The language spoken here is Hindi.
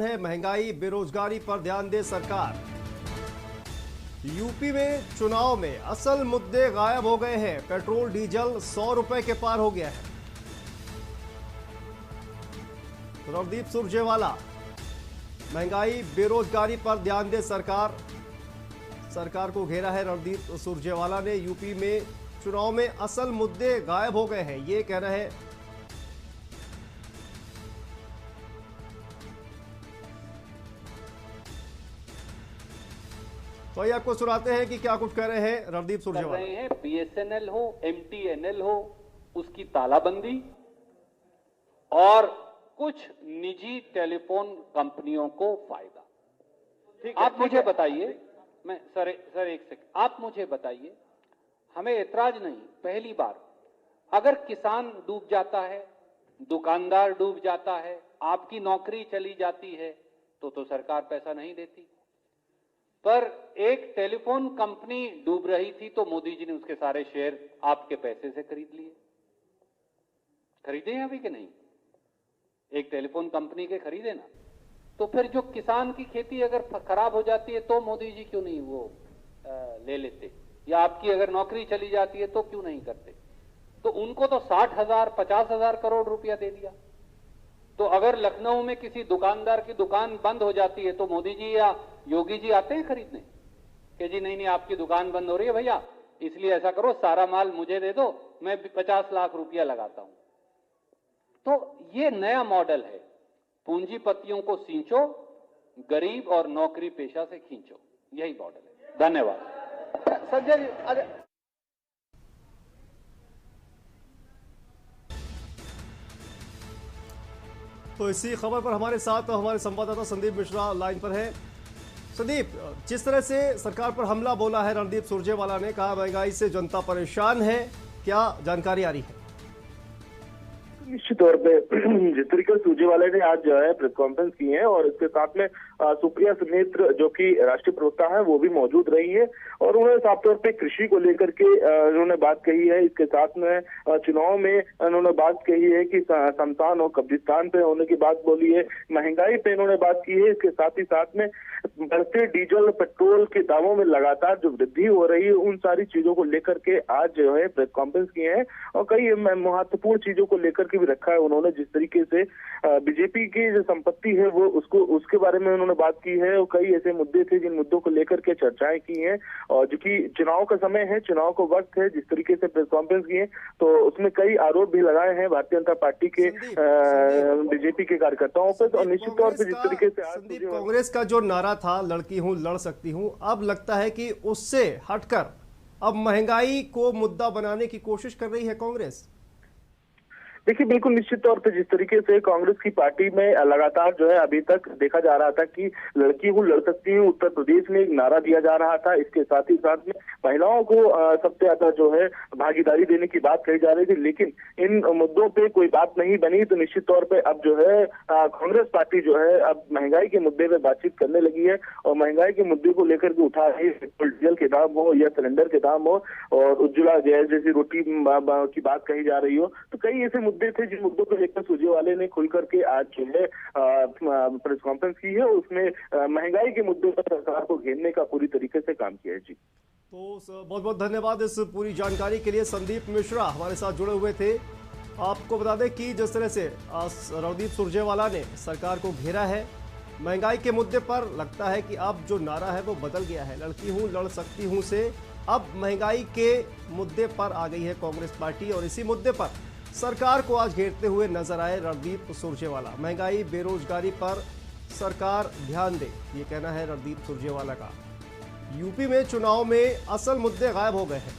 है महंगाई बेरोजगारी पर ध्यान दे सरकार। यूपी में चुनाव में असल मुद्दे गायब हो गए हैं। पेट्रोल डीजल 100 रुपए के पार हो गया है। रणदीप सुरजेवाला, महंगाई बेरोजगारी पर ध्यान दे सरकार। सरकार को घेरा है रणदीप सुरजेवाला ने। यूपी में चुनाव में असल मुद्दे गायब हो गए हैं, ये कह रहे हैं। तो आइए आपको सुनाते हैं कि क्या कुछ कह रहे हैं रणदीप सुरजेवाला। कर रहे हैं बीएसएनएल हो, एमटीएनएल हो, उसकी तालाबंदी और कुछ निजी टेलीफोन कंपनियों को फायदा। आप मुझे बताइए, मैं सर एक सेकंड, आप मुझे बताइए, हमें ऐतराज नहीं। पहली बार अगर किसान डूब जाता है, दुकानदार डूब जाता है, आपकी नौकरी चली जाती है तो सरकार पैसा नहीं देती। पर एक टेलीफोन कंपनी डूब रही थी तो मोदी जी ने उसके सारे शेयर आपके पैसे से खरीद लिए। खरीदे हैं अभी कि नहीं? एक टेलीफोन कंपनी के खरीदे ना। तो फिर जो किसान की खेती अगर खराब हो जाती है तो मोदी जी क्यों नहीं वो ले लेते? या आपकी अगर नौकरी चली जाती है तो क्यों नहीं करते? तो उनको तो 60,000 50,000 करोड़ रुपया दे दिया। तो अगर लखनऊ में किसी दुकानदार की दुकान बंद हो जाती है तो मोदी जी या योगी जी आते हैं खरीदने कि जी नहीं आपकी दुकान बंद हो रही है भैया, इसलिए ऐसा करो सारा माल मुझे दे दो, मैं 50 लाख रुपया लगाता हूं। तो ये नया मॉडल है, पूंजीपतियों को सींचो, गरीब और नौकरी पेशा से खींचो, यही मॉडल है। धन्यवाद। संजय जी, तो इसी खबर पर हमारे साथ हमारे संवाददाता संदीप मिश्रा लाइन पर है। संदीप, जिस तरह से सरकार पर हमला बोला है रणदीप सुरजेवाला ने, कहा महंगाई से जनता परेशान है, क्या जानकारी आ रही है? निश्चित तौर पे जिस तरीके से सुरजेवाला ने आज जो है प्रेस कॉन्फ्रेंस की है और इसके साथ में सुप्रिया सुनेत्र जो कि राष्ट्रीय प्रवक्ता है वो भी मौजूद रही है और उन्होंने साफ तौर पे कृषि को लेकर के उन्होंने बात कही है। इसके साथ में चुनाव में उन्होंने बात कही है कि शमशान और कब्रिस्तान पे होने की बात बोली है, महंगाई पे इन्होंने बात की है। इसके साथ ही साथ में बढ़ते डीजल पेट्रोल के दामों में लगातार जो वृद्धि हो रही है उन सारी चीजों को लेकर के आज जो है प्रेस कॉन्फ्रेंस किए हैं और कई महत्वपूर्ण चीजों को लेकर के भी रखा है उन्होंने। जिस तरीके से बीजेपी की जो संपत्ति है वो उसके बारे में उन्होंने बात की है और कई ऐसे मुद्दे थे जिन मुद्दों को लेकर के चर्चाएं की हैं और जो कि चुनाव का समय है, चुनाव का वक्त है, जिस तरीके से प्रेस कॉन्फ्रेंस की है तो उसमें कई आरोप भी लगाए हैं भारतीय जनता पार्टी के बीजेपी के कार्यकर्ताओं पर। और निश्चित तौर पर जिस तरीके से आज कांग्रेस का जो नारा था लड़की हूं लड़ सकती हूं, अब लगता है कि उससे हटकर अब महंगाई को मुद्दा बनाने की कोशिश कर रही है कांग्रेस। देखिए बिल्कुल निश्चित तौर पे जिस तरीके से कांग्रेस की पार्टी में लगातार जो है अभी तक देखा जा रहा था कि लड़की हूं लड़ सकती हूं, उत्तर प्रदेश में एक नारा दिया जा रहा था। इसके साथ ही साथ में महिलाओं को सबसे ज्यादा जो है भागीदारी देने की बात कही जा रही थी, लेकिन इन मुद्दों पे कोई बात नहीं बनी। तो निश्चित तौर पे अब जो है कांग्रेस पार्टी जो है अब महंगाई के मुद्दे पे बातचीत करने लगी है और महंगाई के मुद्दे को लेकर के उठा रही है। पेट्रोल डीजल के दाम हो या सिलेंडर के दाम हो और उज्ज्वला गैस जैसी रोटी की बात कही जा रही हो, तो कई ऐसे मुद्दे थे जिन मुद्दों को लेकर सुरजेवाला ने खुल करके आज जो है प्रेस कॉन्फ्रेंस की है। उसमें महंगाई के मुद्दे पर सरकार को घेरने का पूरी तरीके से काम किया है। जी तो बहुत बहुत धन्यवाद इस पूरी जानकारी के लिए। संदीप मिश्रा हमारे साथ जुड़े हुए थे। आपको बता दें कि जिस तरह से रणदीप सुरजेवाला ने सरकार को घेरा है महंगाई के मुद्दे पर, लगता है कि अब जो नारा है वो बदल गया है। लड़की हूं लड़ सकती हूं से अब महंगाई के मुद्दे पर आ गई है कांग्रेस पार्टी और इसी मुद्दे पर सरकार को आज घेरते हुए नजर आए रणदीप सुरजेवाला। महंगाई बेरोजगारी पर सरकार ध्यान दे, ये कहना है रणदीप सुरजेवाला का। यूपी में चुनाव में असल मुद्दे गायब हो गए हैं।